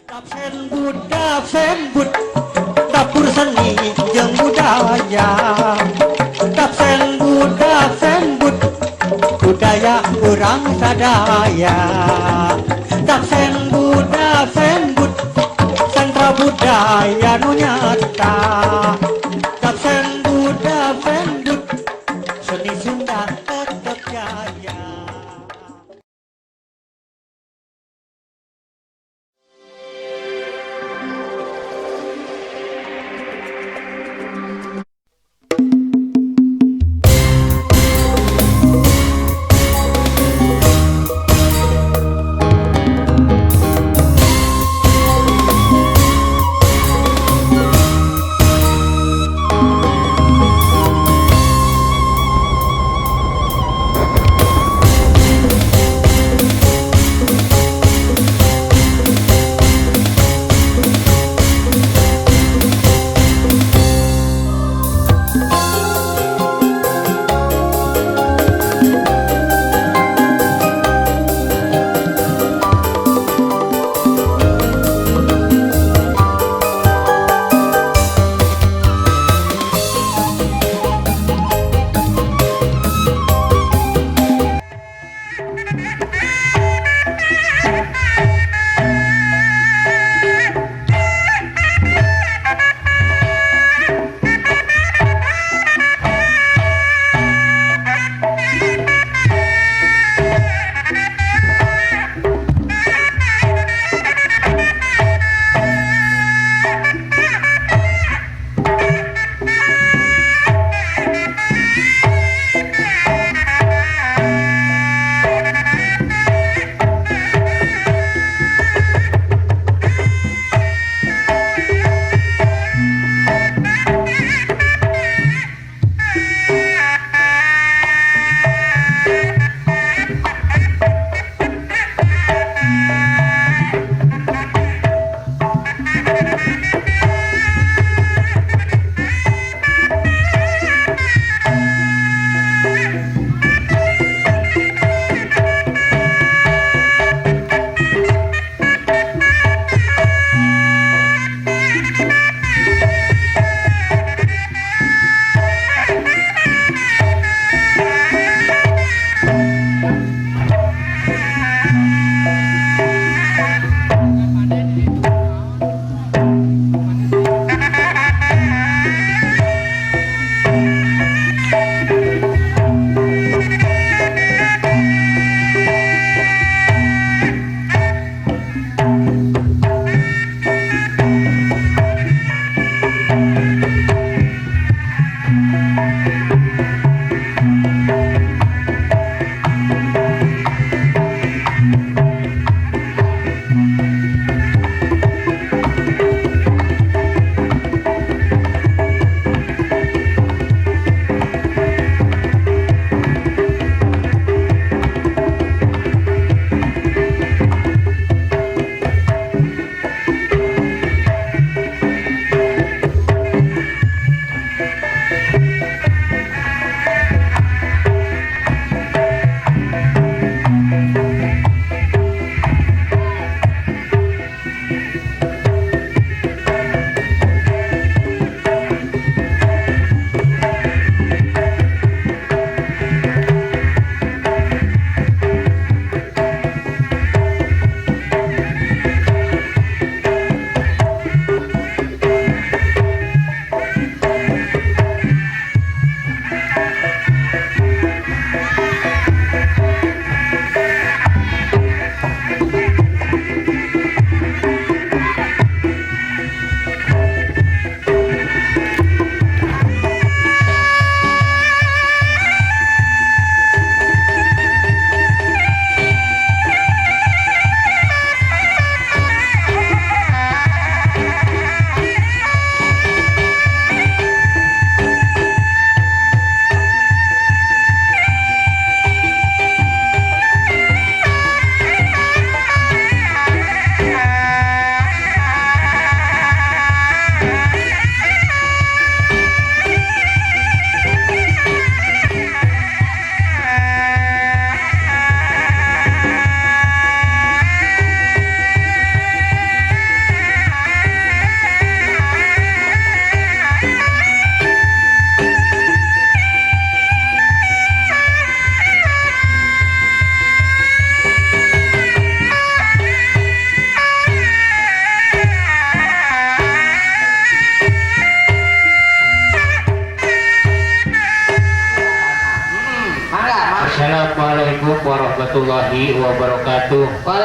Absen bud, absen bud, dapur seni jeung budaya. Absen bud, budaya urang sadaya. Absen bud, sentra budaya nu nyata. Absen bud, seni Sunda tetep jaya.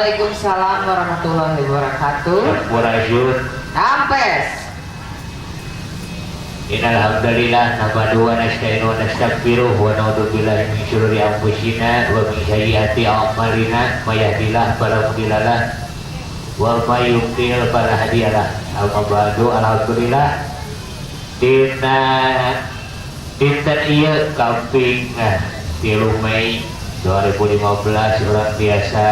Waalaikumsalam warahmatullahi wabarakatuh. Burajun. Ampes. Innalhamdulillah nahmadu wa nasta'inu wa nastaghfiruh wa na'udzu billahi min syururi anfusina wa min sayyiati a'malina may yahdihillahu fala mudhillalah wa may yudlil fala hadiyalah. Amma ba'du, alhamdulillah dina dinten ieu kamping 3 Mei 2015 orang biasa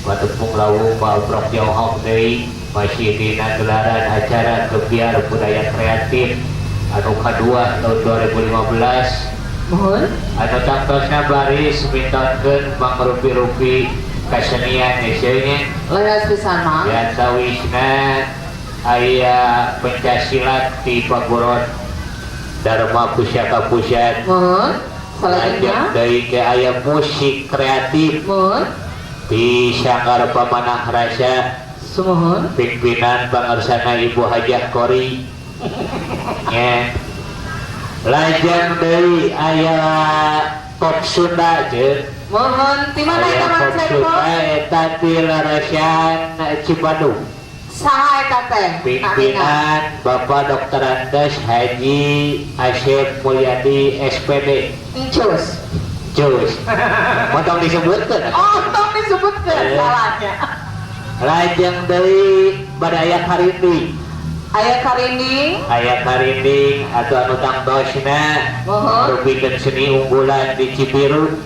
Patepung Lawung Pak Jauh Hong Day masih dina gelaran acara kebiar budaya kreatif anu kedua tahun 2015. Mohon Anu tangtosna baris mintonkeun mangrupi-rupi kasenian eseunya leres pisan Mang. ya tawisna aya pencaksilat di paguron Dharma Pusaka Pusat. Mohon selanjutnya. Dari ke aya musik kreatif Mohon di Sanggar Pamanah Rasa sumohon. pimpinan pangarsana Ibu Hajah Kori ya. Lajang dari aya pop Sunda je Mohon di mana aya eta pop Mang Sunda Saiful? eta di Larasan Cibadung. Saha eta teh? Pimpinan Bapak Dr. Andes Haji Asyik Mulyadi SPD. Incus. Jus potong disebutkan. Oh, tong disebutkeun salahnya. Lajeng dari badaya karinding Aya karinding. atau anu tangtosna Mohon. rupikeun seni unggulan di Cibiru.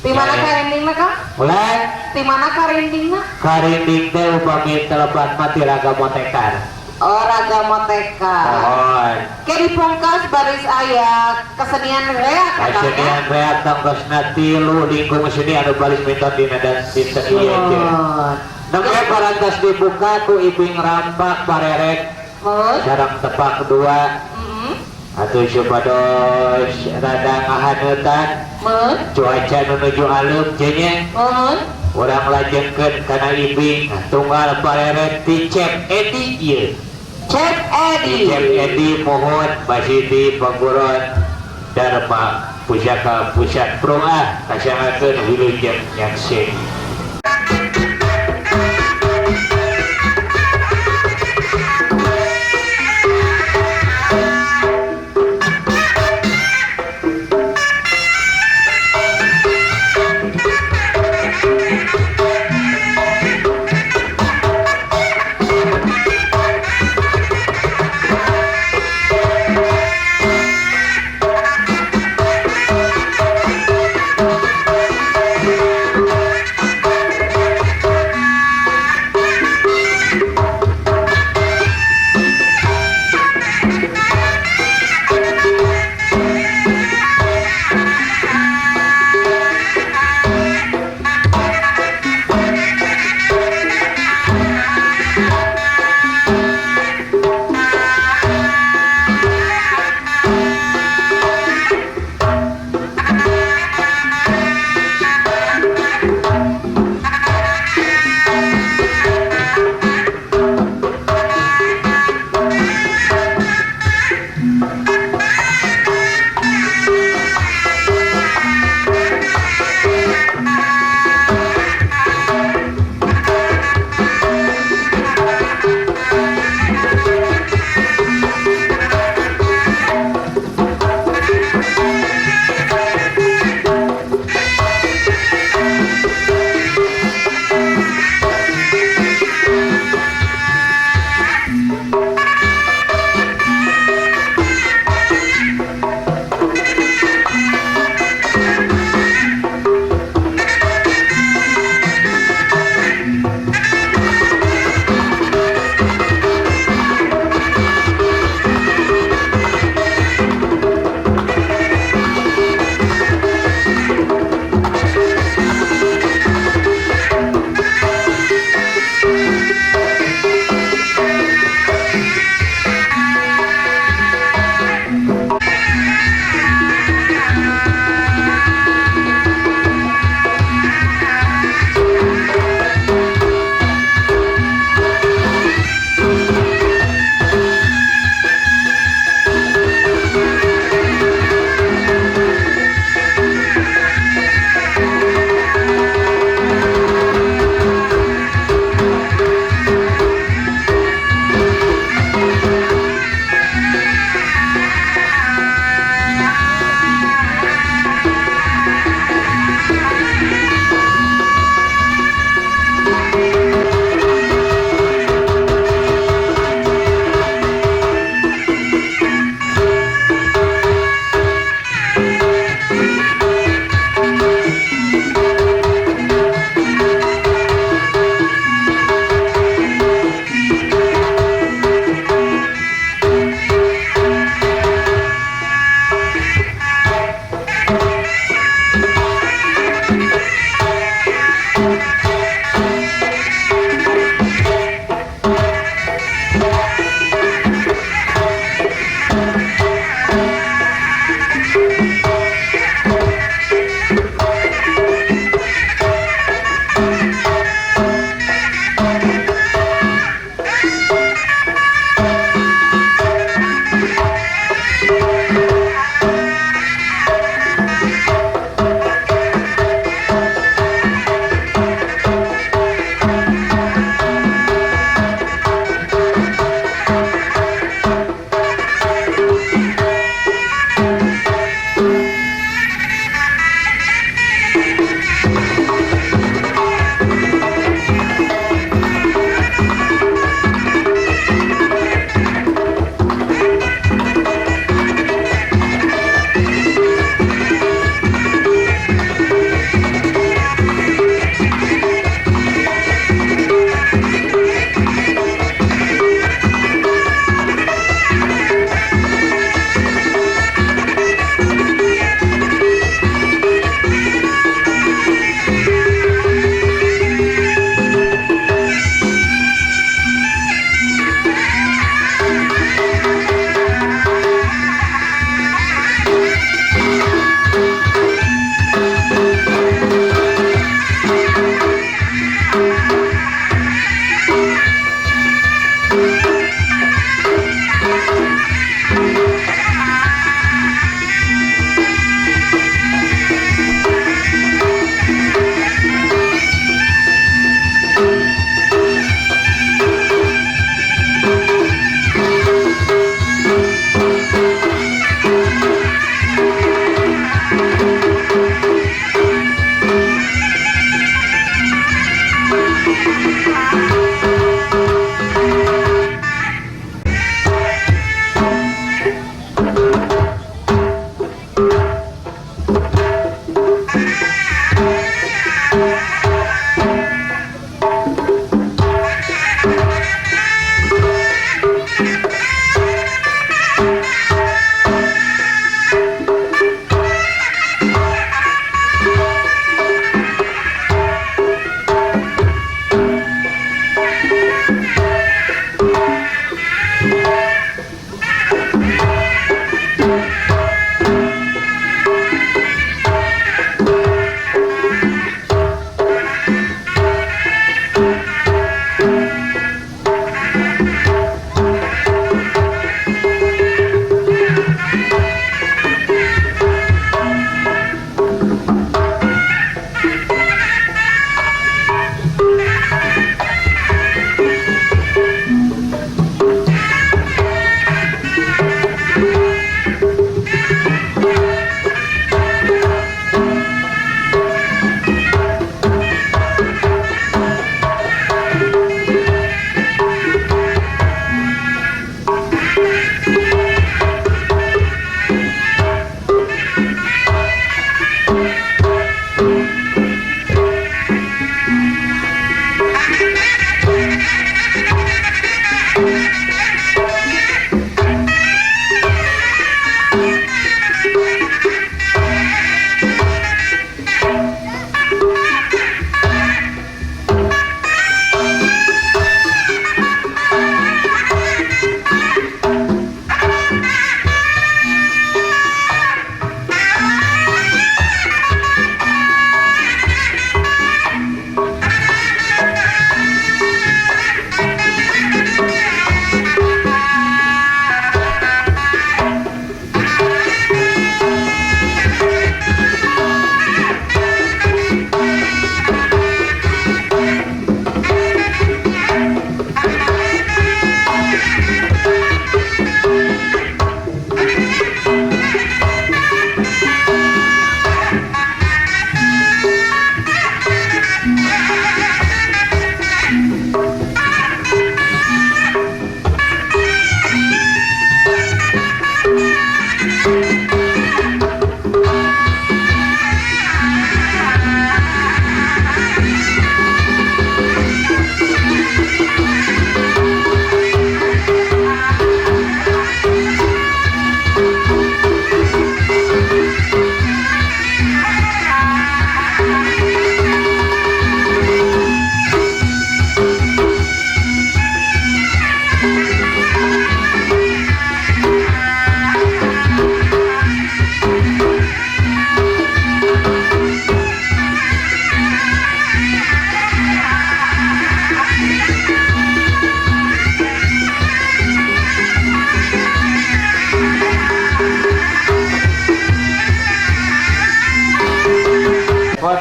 Di mana karindingna Kang? Mulai Di mana karindingna? karinding teh upami telepat mati raga motekar. Oh, Raga Moteka. Mohon Ke dipungkas baris aya kesenian reak kasenian reak tangtosna tilu lingkung seni anu baris minton dina dan dinten ieu teh. Mohon. Nangke parantos dibuka ku Ibing Rambak Pareret Mohon. sareng tepak 2 atuh supados rada ngahaneutan Mohon. cuaca menuju alum cenye Mohon. urang lajengkeun kana Ibing tunggal Pareret ti Cep Edi ieu. Chef Di Cep Edi. Edi mohon masih di Paguron Dharma Pusaka Pusat Proah kasangakeun wilujeng nyaksih.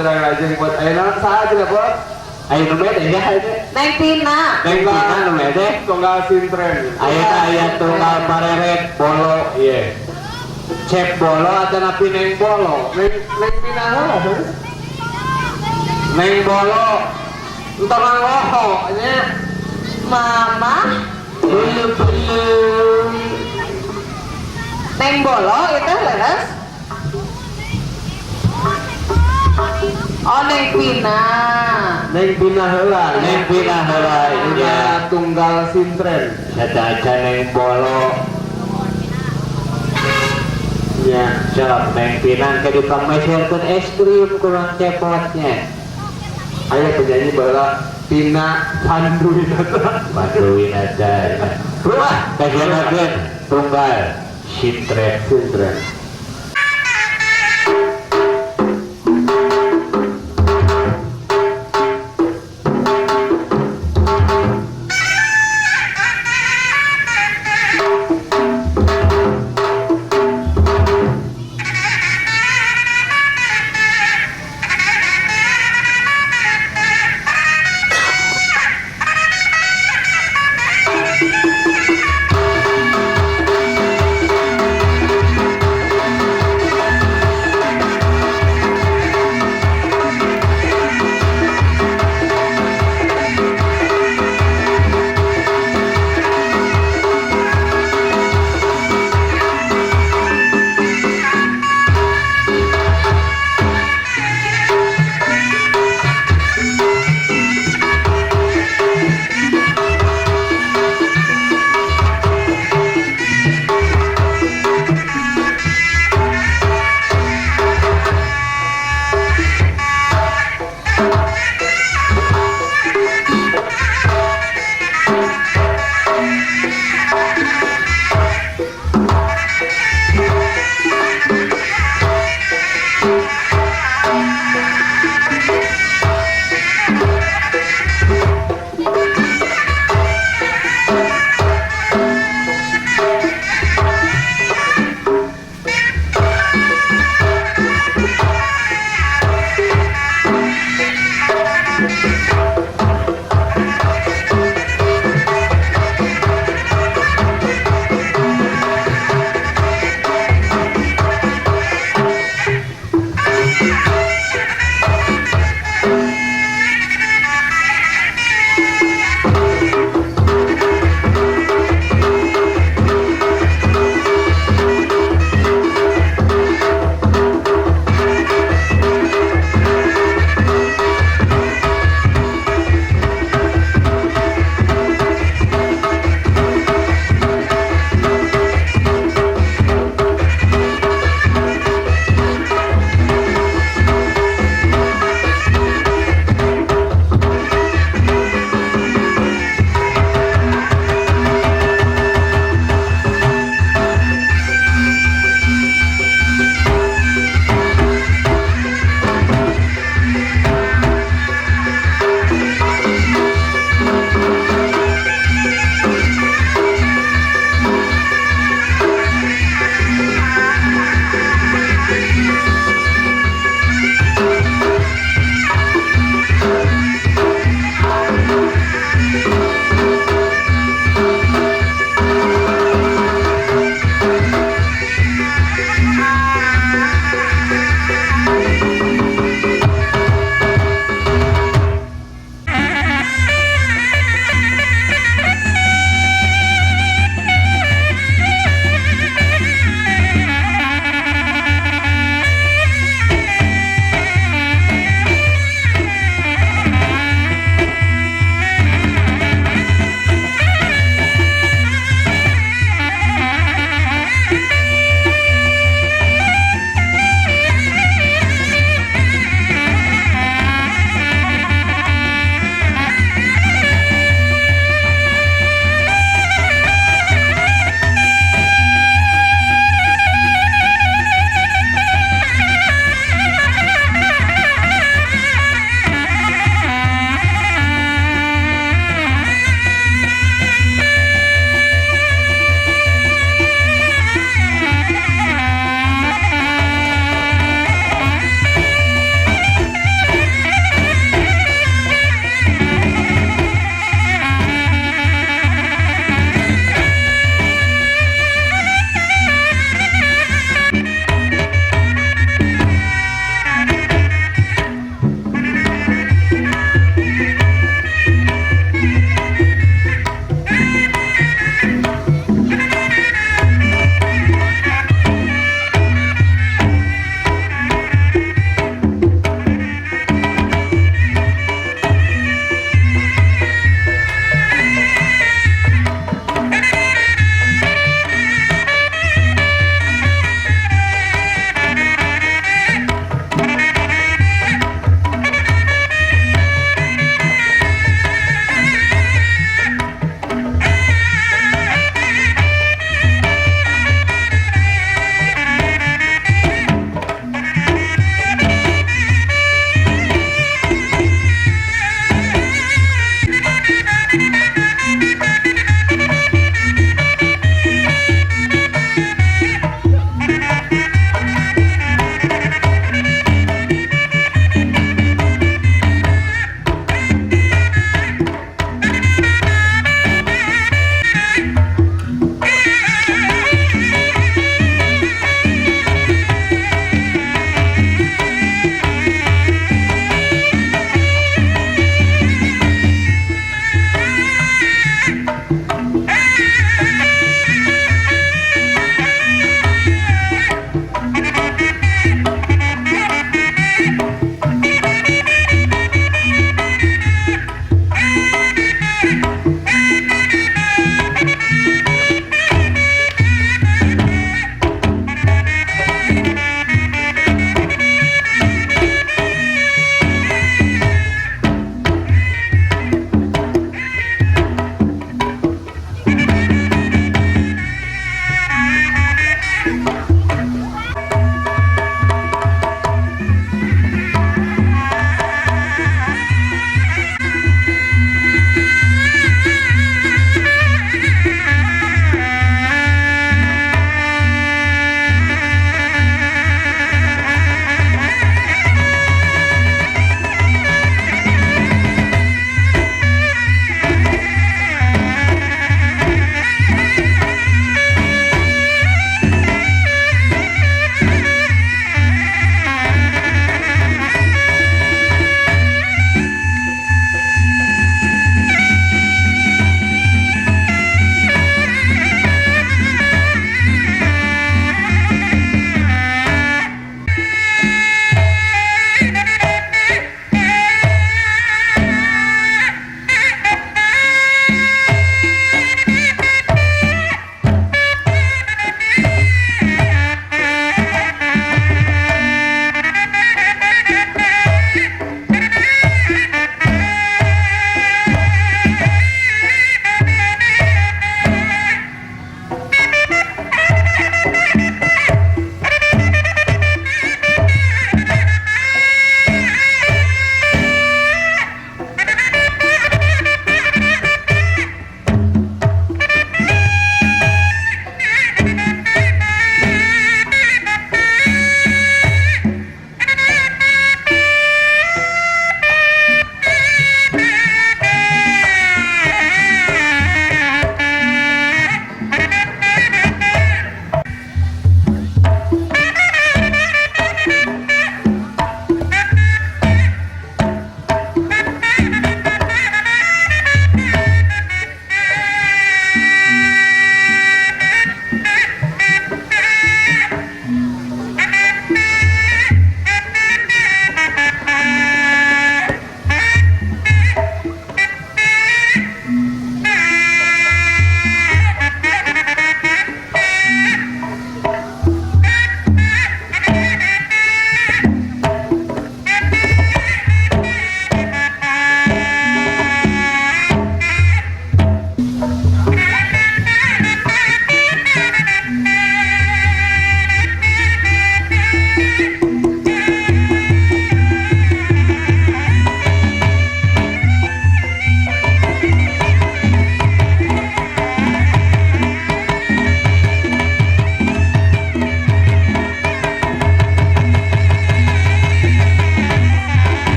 kurang lajeng buat ayo naon saha tidak buat Ayo nomor ya ayo. Neng Tina. Neng Tina nomor teh. tunggal sintren Aya tunggal pareret bolo ieu. Cep bolo atau napi neng bolo. neng Tina heula Neng bolo. entah loho nya Mama. Belum. Neng Bolo itu leres. Oh Neng Pina. neng Pina heula Neng Pina heula ya tunggal sintren Sadaca neng bolo. ya Sok neng Pina ke dipameserkeun es krim kurang cepotnya. ayo penyanyi bala Pina Panduwinata Panduwinata. Wah, kajianakeun tunggal sintren.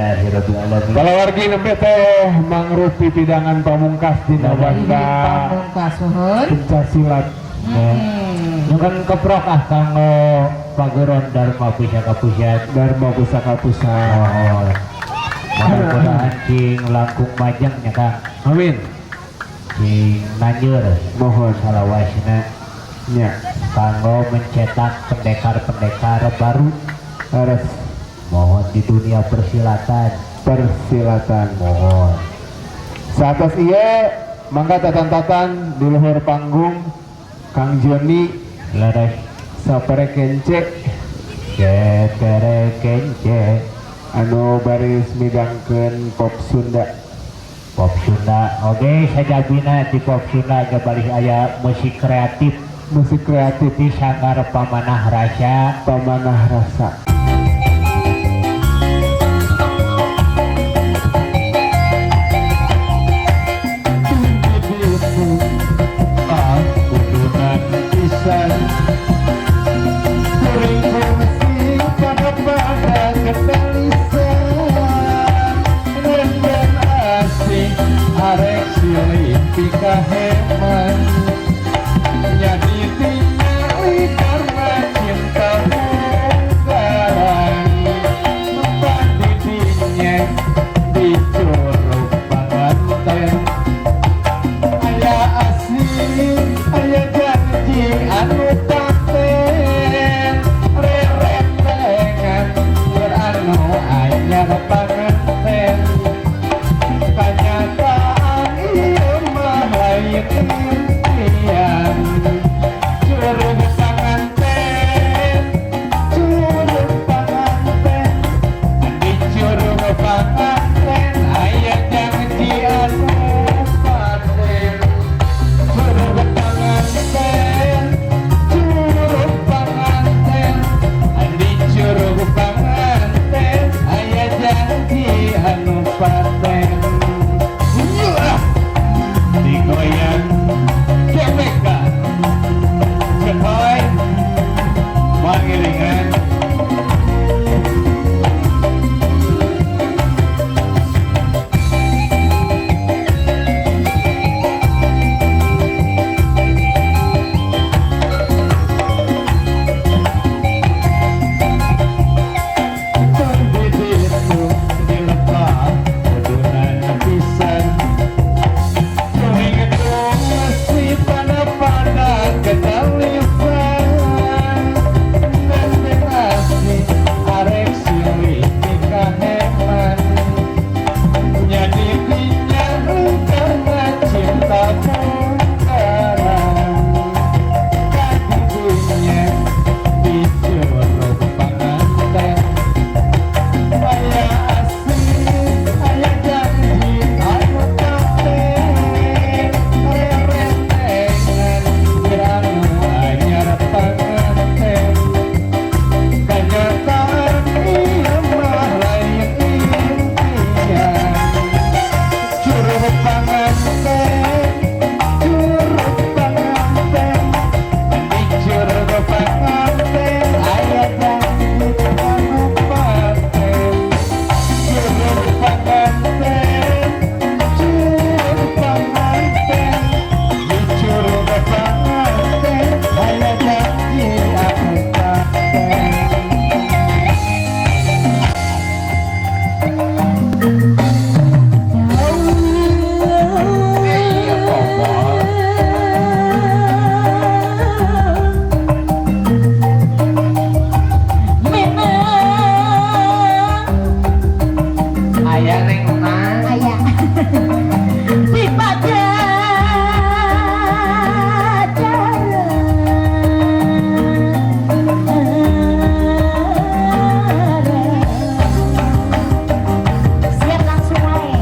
Alhamdulillahirobbilalamin. Kalau wargi nembe teh mangrupi pidangan pamungkas dina banda Pamungkas nuhun. pencaksilat. Yang kan keprok kanggo paguron Dharma Pusaka Pusat. Dharma Pusaka Pusat. Oh, mudah-mudahan cing langkung majeng nya Kang. Amin. Cing nanjur Mohon salawasna nya kanggo mencetak pendekar-pendekar baru. harus Mohon di dunia persilatan. persilatan. Mohon. Saat iya mangga tatan-tatan di luhur panggung Kang Joni Leres sapere kence cetere kence anu baris midangkeun pop Sunda. pop Sunda. Oke, sajabina di pop Sunda ge balik aya musik kreatif Musik kreatif di Sanggar Pamanah Rasa. pamanah rasa. Kudunan pisan kuring fungsi pada kendalisan dan asing arek silih pikaheman jadi tinggali karena cinta sekarang tempat didinya di curug panganten aya asing aya janji anu paten rerentengan beranu anyar panganten kenyataan ieu mah lain impian curug panganten di curug panganten aya janji anu paten curug panganten di curug panganten aya janji anu paten digoyang kemekan cepoy mangiringan Terdiditku dilepas kudunan pisan Kuingin masih pada kedalisan dan berasih arek silih pikaheman jadi pinjam karena cintamu sekarang kadidinya di curug panganten aya asing aya janji anu paten rerentengan beranu anyar panganten kenyataan ieu mah lain impian curug panganten di curug panganten aya janji anu paten curug panganten di curug panganten aya janji anu paten. Aya neng Una. Ayah di siap langsung aja.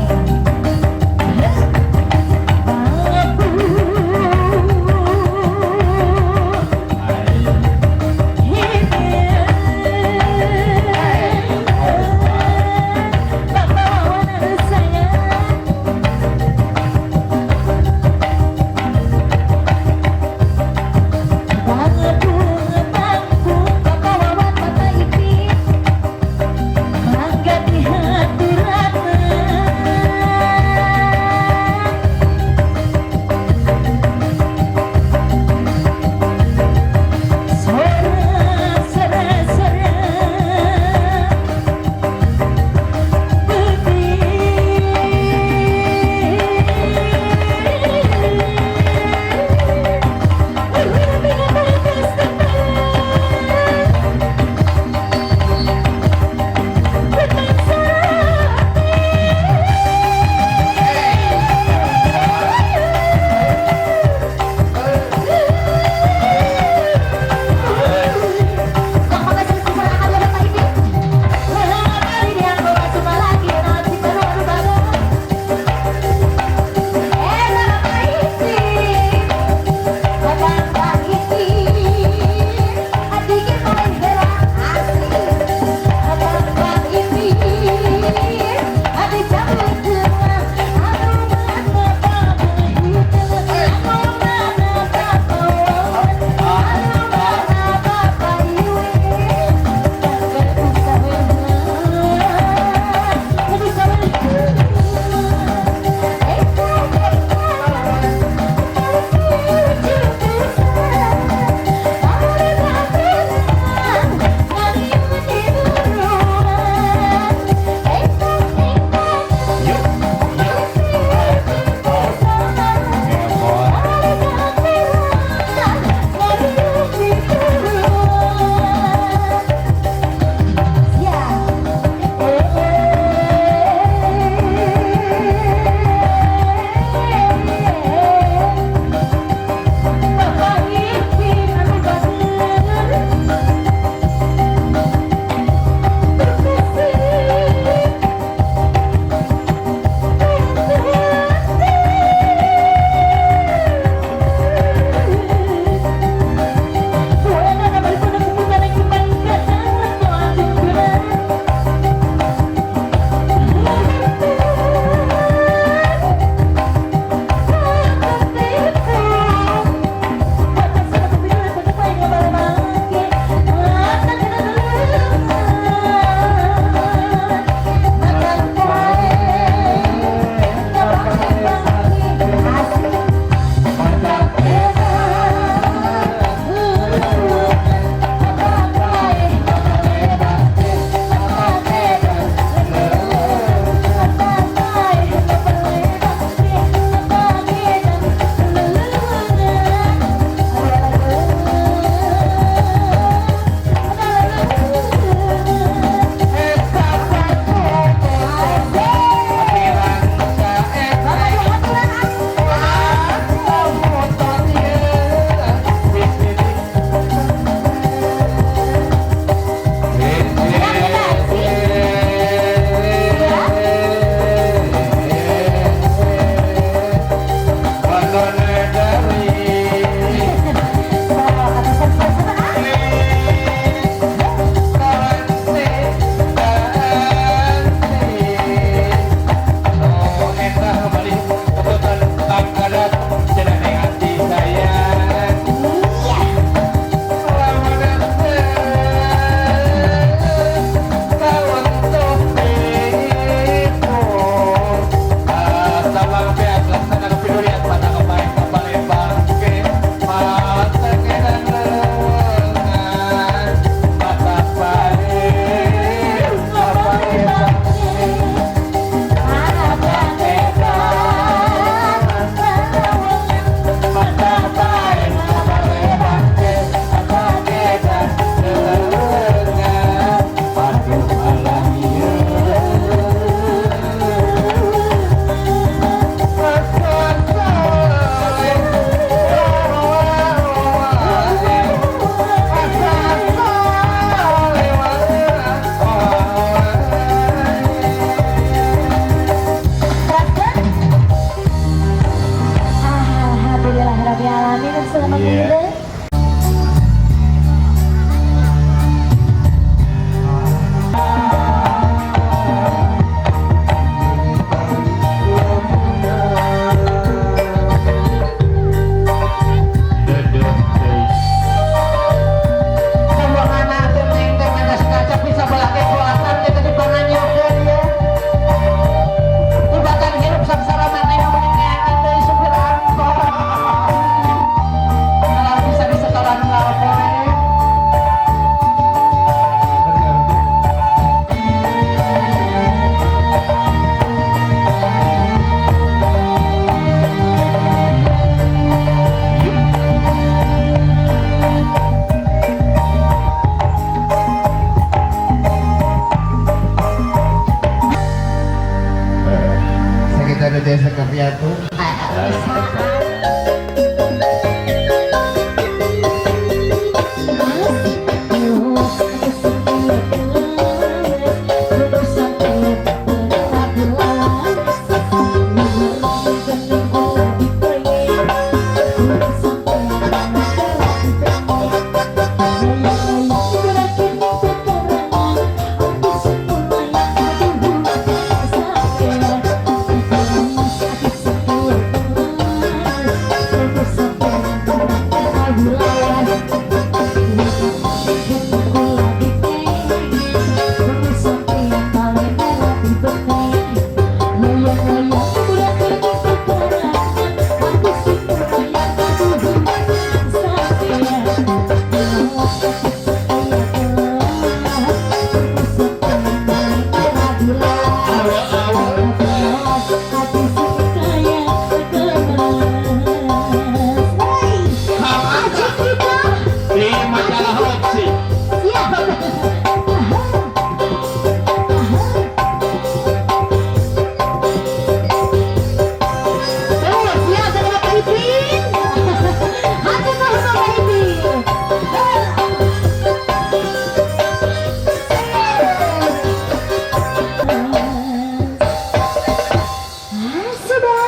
kita ada desa Kapiatu.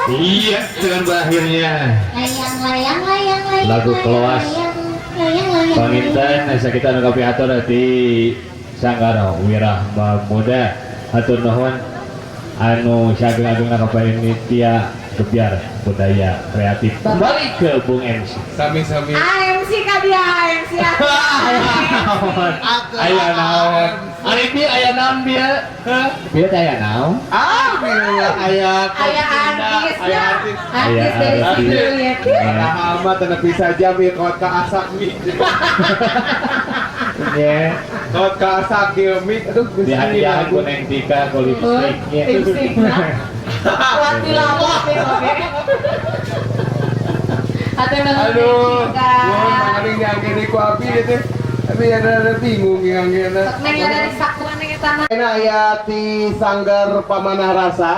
Iya, dengan berakhirnya Layang Lagu keluas. Panginten asa kita nu kapiatur di Sanggara Wirah Muda atur nuhun anu sageng-agengna ka panitia kebiar budaya kreatif. Kembali ke Bung MC. sami-sami. AMC kah dia AMC Aya naon? Ari bi aya naon bieu? Heuh? Bieu teh aya naon? Ayah Aya artis Aya dari artis. situ ya. Rahama tanah bisa jam ya kaut ka asak mi. Ye, Kaut ka asak ya mi. Aduh, dihadiahkeun ku Neng Tika ku lipstiknya. Lipstiknya. Kuat dilawak ya oke. Ate nang Aduh, kan. mohon yang gini ku api teh. Tapi ada bingung yang gini. Neng ada di sakuan neng eta mah. Ini aya ti Sanggar Pamanah Rasa.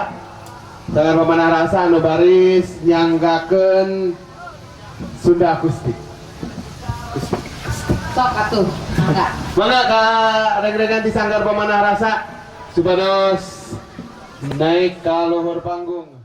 Sanggar Pamanah Rasa anu baris nyanggakeun Sunda akustik. Sok atuh. Enggak. Mangga ka reg-regan ti Sanggar Pamanah Rasa supados naik ka luhur panggung.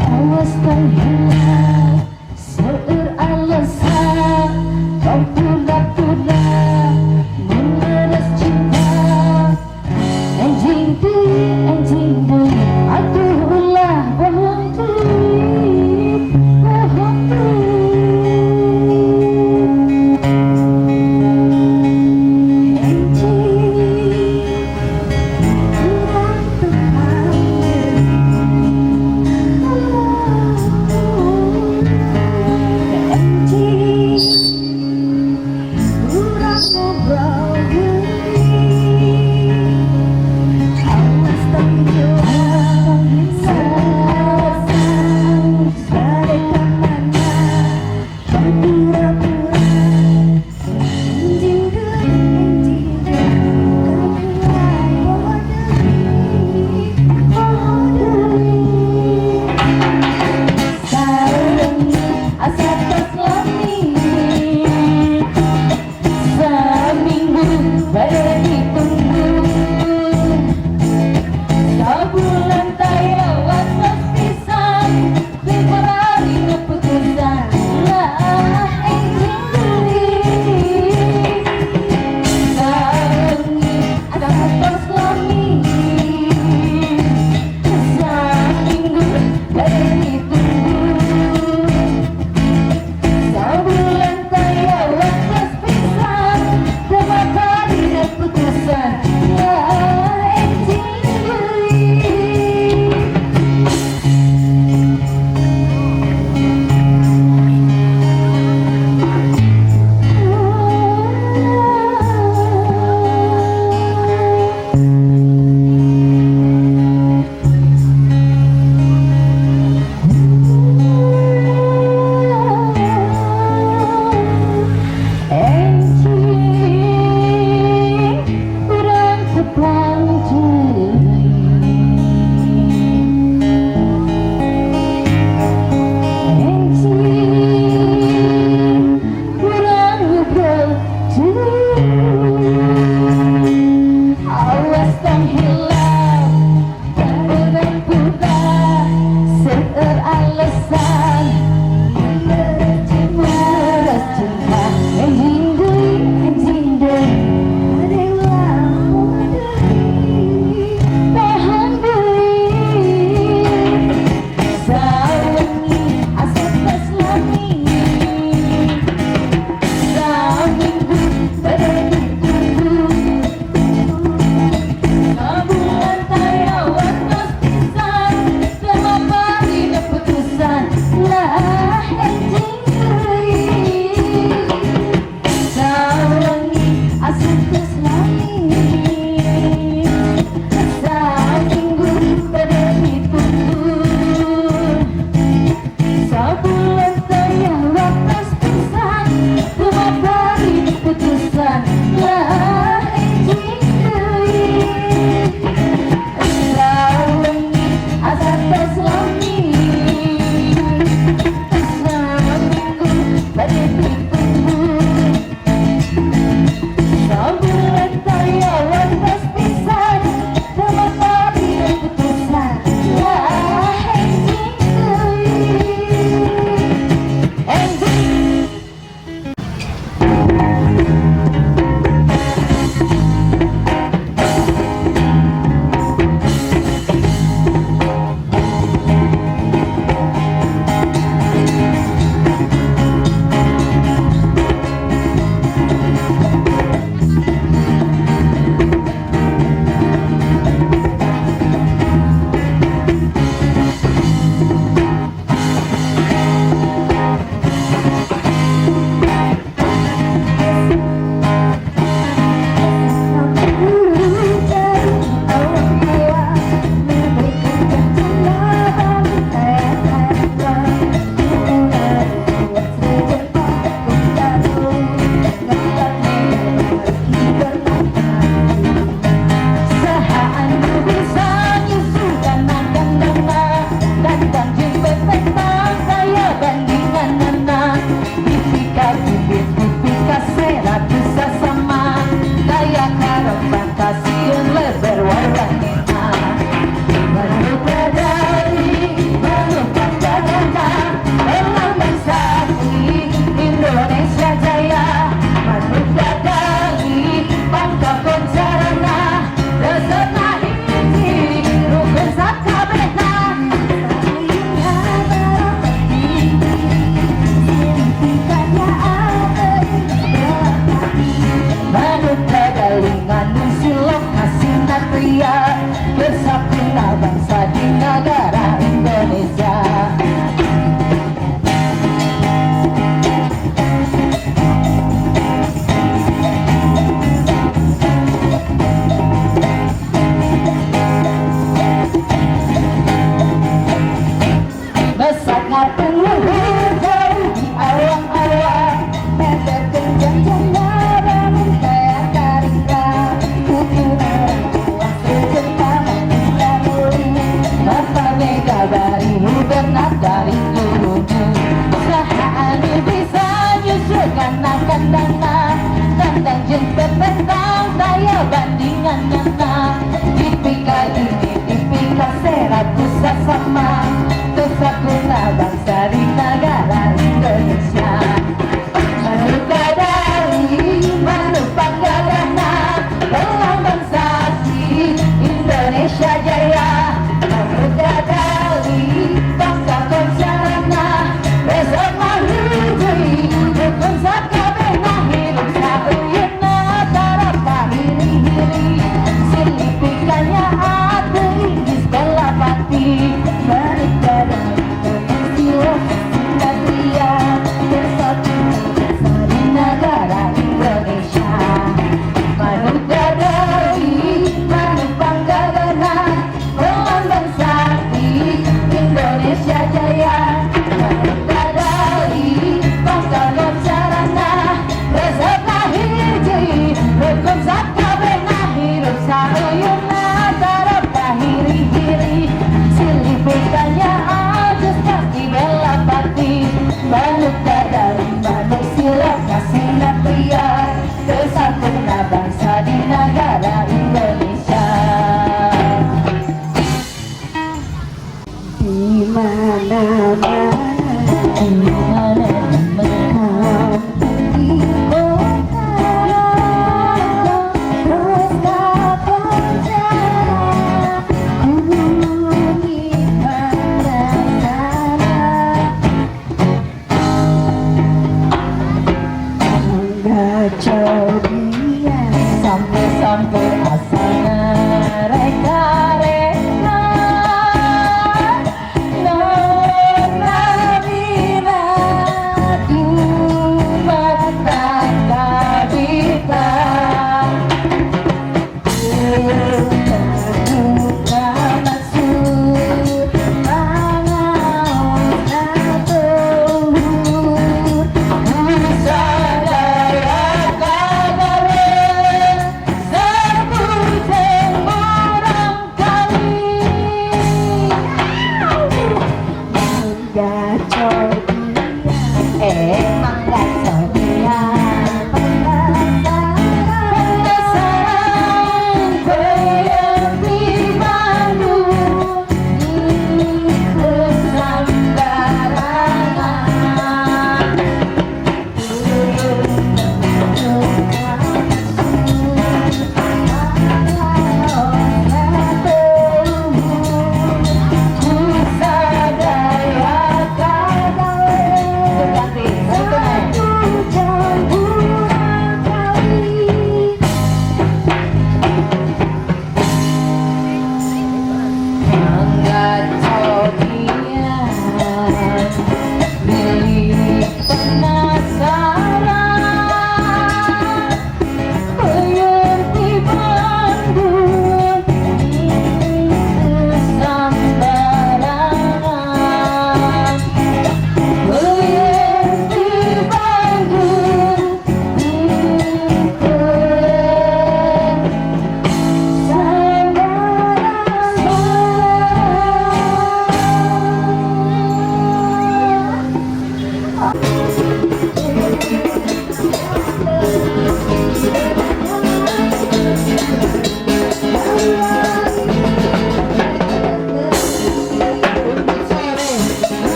Awas tak bersatunya bangsa di negara Indonesia. Besarnya peluit jauh di awang-awang, meter kencang cendera kayak karika, putih merah kuas terutama melalui mata mega dari benak dari tubuhmu. Sahani bisa nyusulkan akan tandang jemput tentang saya bandingannya tipikal ini tipikal seratus sama kesatuan bangsa di negara Indonesia. Menumpang gagana lambang sasi Indonesia Jaya, merdeka dari bangsa Indonesia.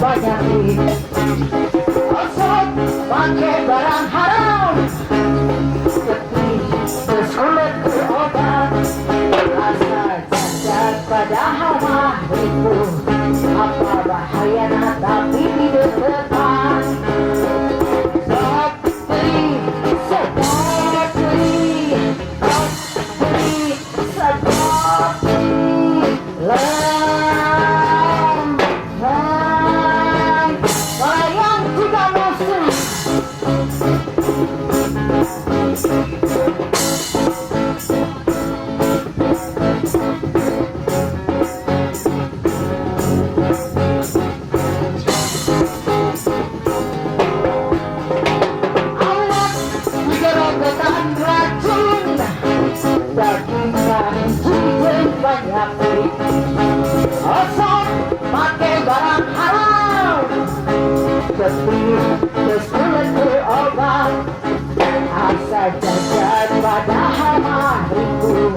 penyakit. Asal pakai barang haram, seperti bersulit berobat. Asal cacat padahal mah ribu, apa bahayanya tapi di depan. Asal pakai barang haram, seperti bersulit berobat. Asal jajan padahal mah ribu,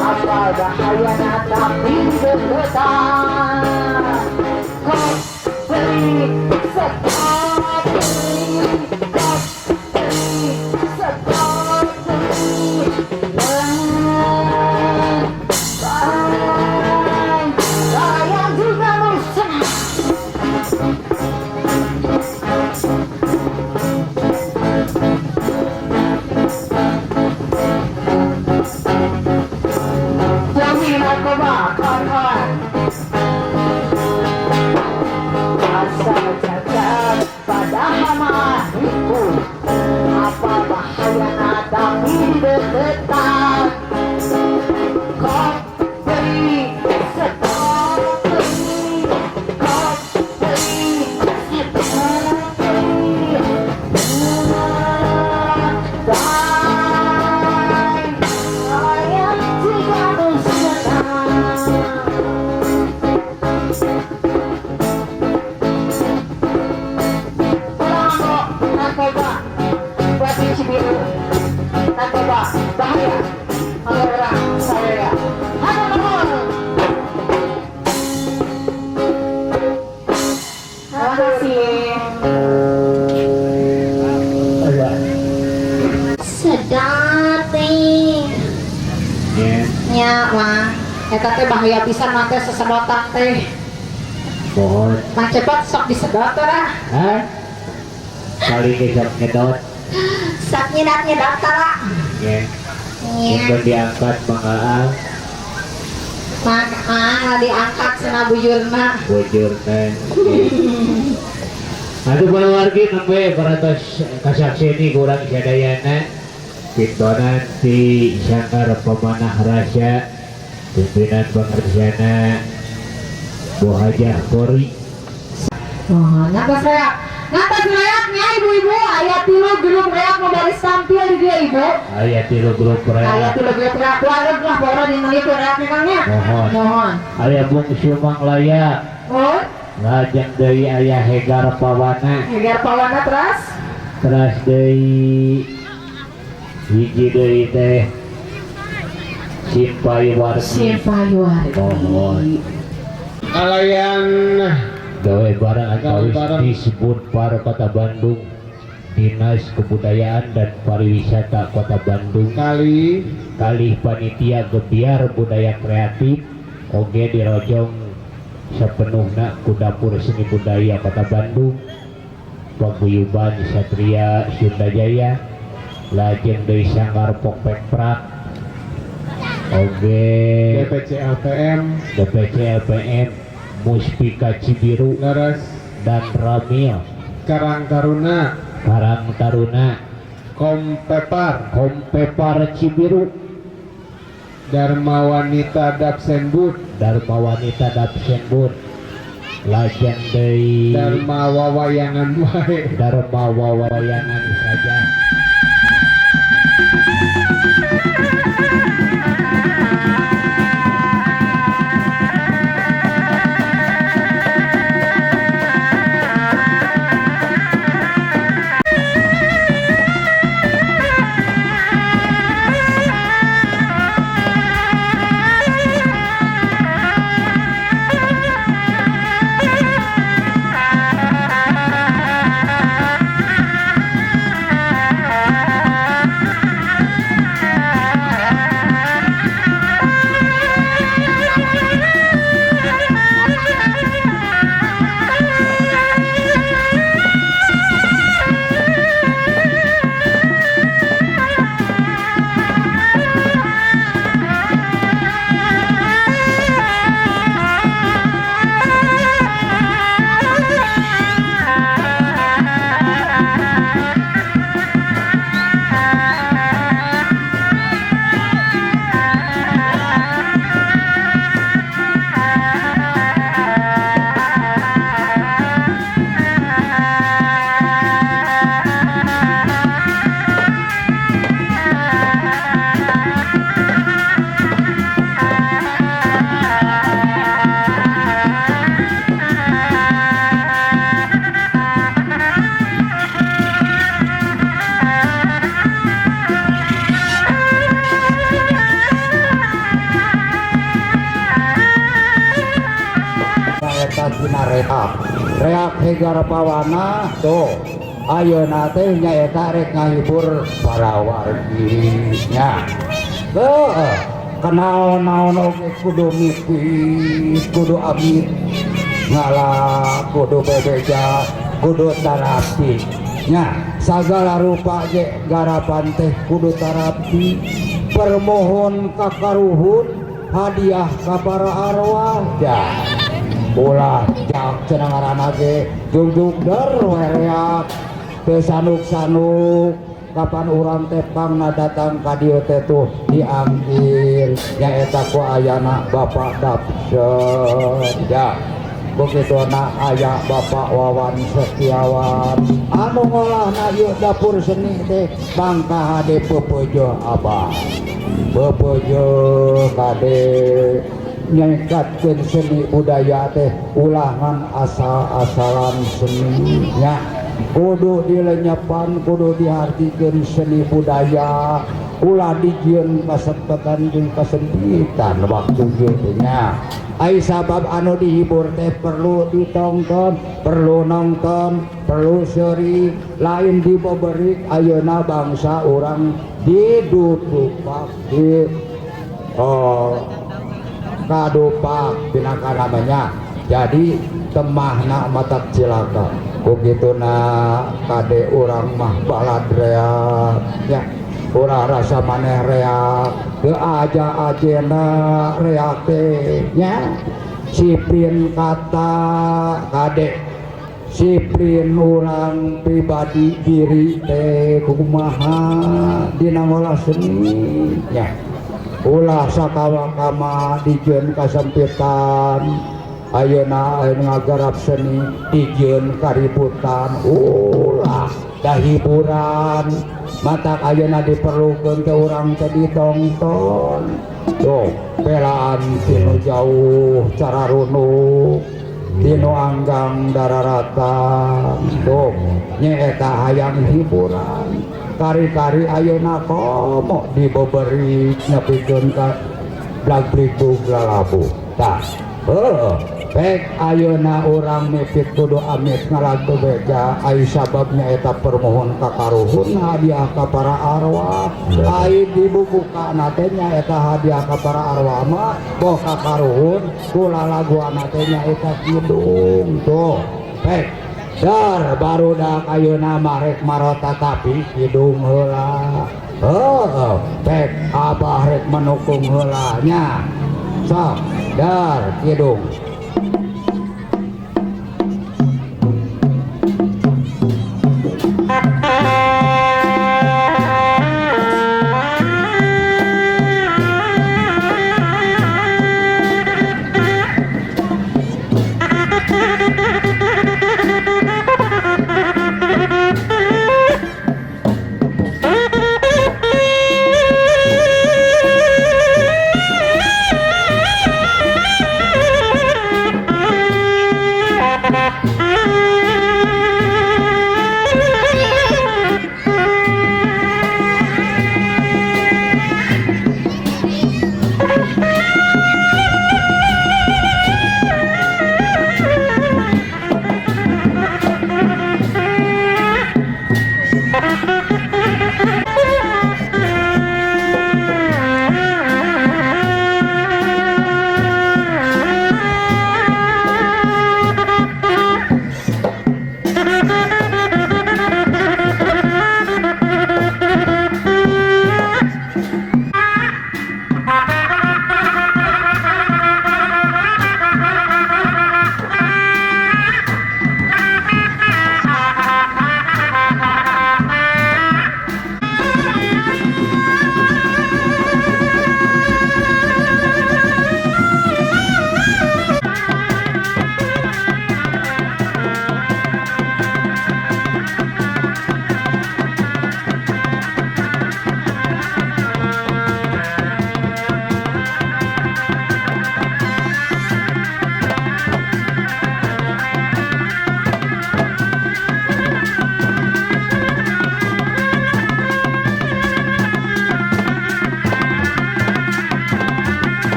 apa bahayanya tapi deketan. Kau beli sekali, kau beli sekali. Sayang juga musnah. Jami narkoba kawan, asal cacat padahal mah ribu, apa bahayanya tapi deketan. Kau beli sekali, kau beli sekali. Sayang juga musnah. Pulang kok narkoba, buat di Cibiru. Narkoba bahaya, kalau orang saya. Halo teman. Terima kasih. Sedap teh. Nya mah eta teh bahaya pisan mah teh sesedotan teh. Pohon. Mah cepat sok disedot teh lah. Hah? Kali kecap ngedot. Sak nyedat tara. Ya. Iya. Itu diangkat mengaang. Maka diangkat cenah bujurna. Bujurna. Aduh balawargi nembe baratos kasakseni kurang sadayana. Pintonan ti Sanggar Pemanah Rasa, pimpinan pengerjana Bohajah Kori. Oh, ngatas reaknya ibu-ibu, ayat tilu grup reak mau baris tampil di dia ibu. Ayat tilu grup Ayat reak. tilu grup reak keluarga lah pokoknya dinilai ke reak memangnya. Mohon. Ayat bungsu manglaya. Oh, Lajeng deui aya Hegar Pawana. Hegar Pawana terus. Terus deui hiji deui teh Simpayuwardi. Mohon. Kalayan Gawe barang antawis barang. disebut para Kota Bandung, Dinas Kebudayaan dan Pariwisata Kota Bandung, kali kalih panitia gebiar budaya kreatif oge dirojong sepenuhna ku dapur seni budaya Kota Bandung, paguyuban Satria Sunda Jaya, lajeng deui Sanggar Pokpekprak oge DPC LPM DPC LPM Muspika Cibiru Laras dan Ramil Karang Taruna Karang Taruna Kompepar Kompepar Cibiru Dharma Wanita Dapsenbut Dharma Wanita Dapsenbut lajeng deui Dharma Wawayangan wae Dharma Wawayangan saja. reak hegar pawana tuh ayeuna teh nyaeta rek ngahibur para warginya kenal naon oge kudu mipis kudu amit ngalah kudu bebeja kudu tarapi nya sagala rupa ge garapan teh kudu tarapi permohon kakaruhun hadiah ka para arwah ya ulah jak cenah ngaranna ge jungjung der wereak teu sanuk-sanuk kapan urang teh pangna datang ka dieu teh tuh diambil nyaeta ku ayana Bapak Dapser ya begitu na aya Bapak Wawan Setiawan anu ngolahna ieu dapur seni teh bangka hade pepejo abah pepejo kade nyekatkeun seni budaya teh ulangan asal-asalan seninya kudu dilenyepan kudu dihartikeun seni budaya ulah dijieun kasepetan jeung kasempitan waktu ieu nya ai sabab anu dihibur teh perlu ditonton perlu nonton perlu seuri lain diboberik ayeuna bangsa urang didudupak di kadupak binaka namanya jadi temahna mata cilaka begituna kade urang mah balad reak ya urang rasa maneh reak teu aja-ajena reak teh nya siprin kata kade siprin urang pribadi diri teh kumaha dina ngolah seni nya ulah sakawa-kama dijieun kasempitan ayeuna ngagarap seni dijieun kaributan ulah da hiburan matak ayeuna diperlukeun teh urang teh ditonton tuh pelaan tinu jauh cara runuk tinu anggang dararatan tuh nyaeta hayang hiburan kari-kari ayeuna komo diboberi nepikeun ka blagbrigdug lalabu tah pek ayeuna urang mipit kudu amit ngalagu beja ai sababnya eta permohon kakaruhun hadiah ka para arwah ai dibubuka teh nyaeta hadiah ka para arwah mah boh kakaruhun kula lagu teh nyaeta kidung tuh pek dar barudak ayeuna mah rek marota tapi kidung heula pek abah rek menukung heula nya sok dar kidung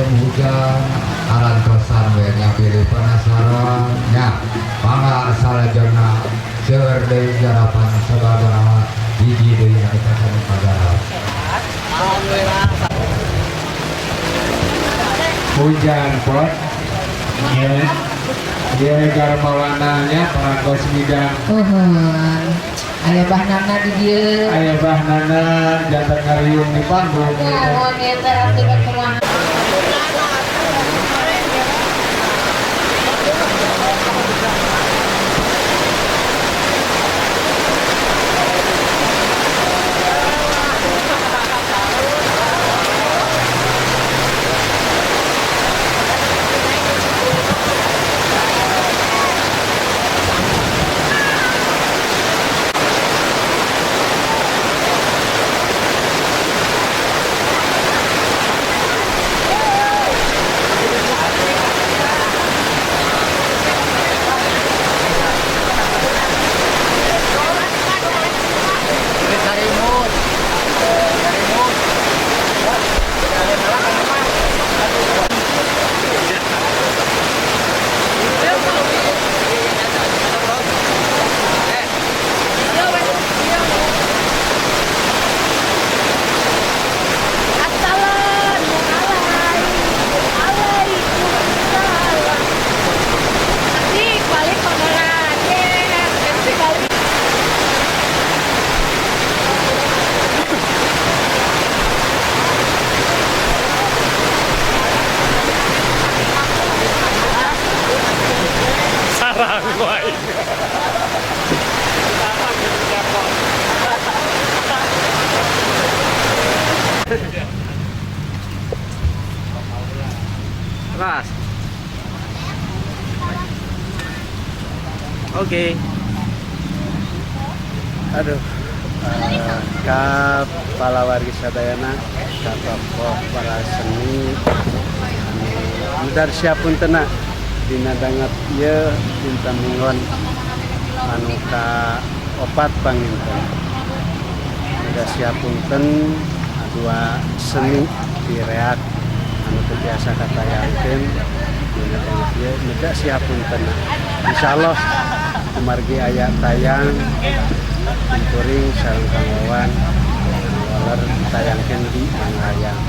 musim hujan arantosan we pilih penasaran nya mangga salajengna seueur deui garapan sababaraha hiji deui anu kasan pagara hujan pot ya garmawananya parangkos midang Aya bahnana di dieu. aya bahnana jantan ngariung di panggung Mohon eta artikan kumaha. Ras. Oke. Aduh. Ka palawargi sadayana, ka tokoh para seni Mudar siapun tenak dina dangat ieu dinten mingon anu ka opat panginten. Mudar siapun ten dua seni direak anu biasa katayankeun dina dangat ieu mudar siapun tenak. Insyaallah kumargi aya tayang kuring sareng Kang Wawan waler tayangkeun di Mangrayang.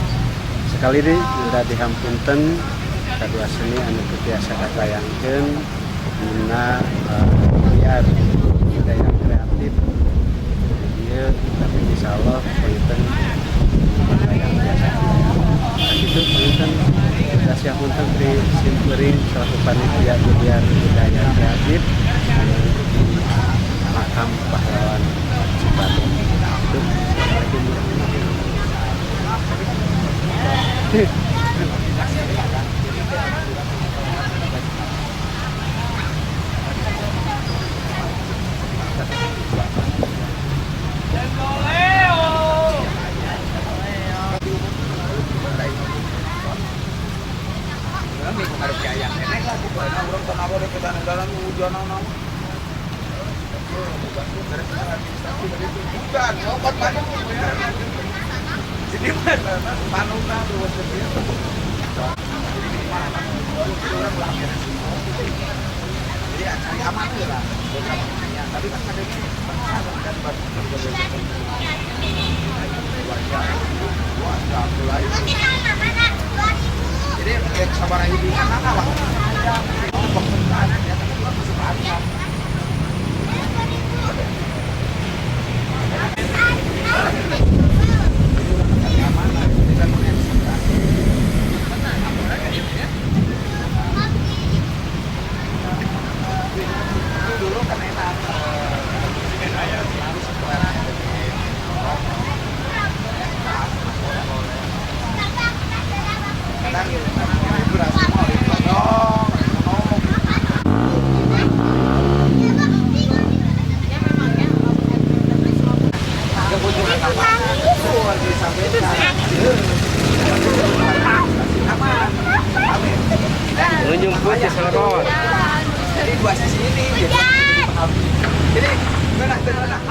Sekali deui udah dihampunten kadua seni anu biasa katayangkeun dina biar budaya kreatif. Ieu tapi insyaallah punten Mangrayang biasa. Kitu punten udah siap punten di simpeuring selaku panitia biar budaya kreatif di makam pahlawan Cipatung. Itu nyumput ya sorot. Jadi dua sisi ini jadi dipahami. Jadi benar-benar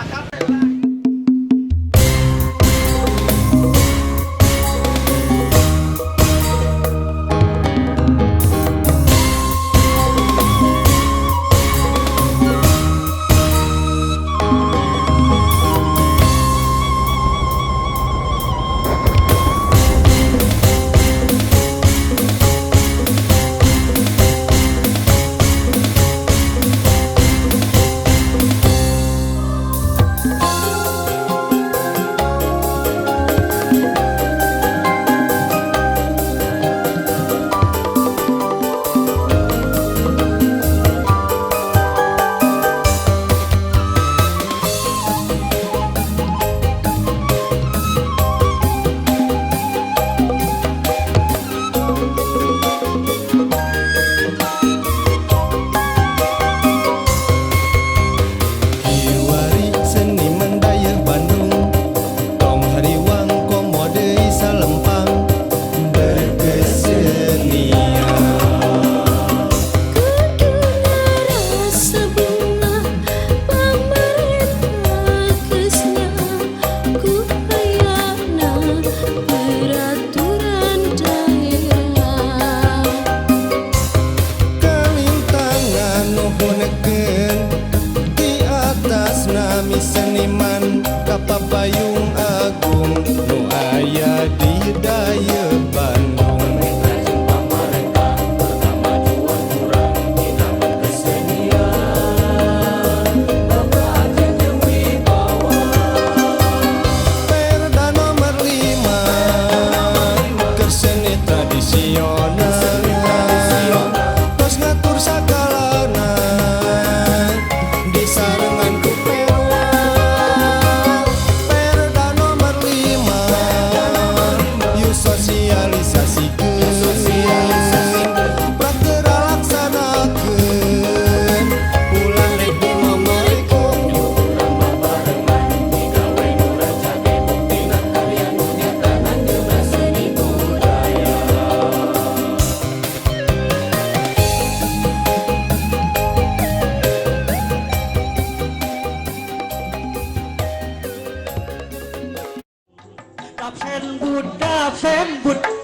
Absen Buddha, absen Buddha.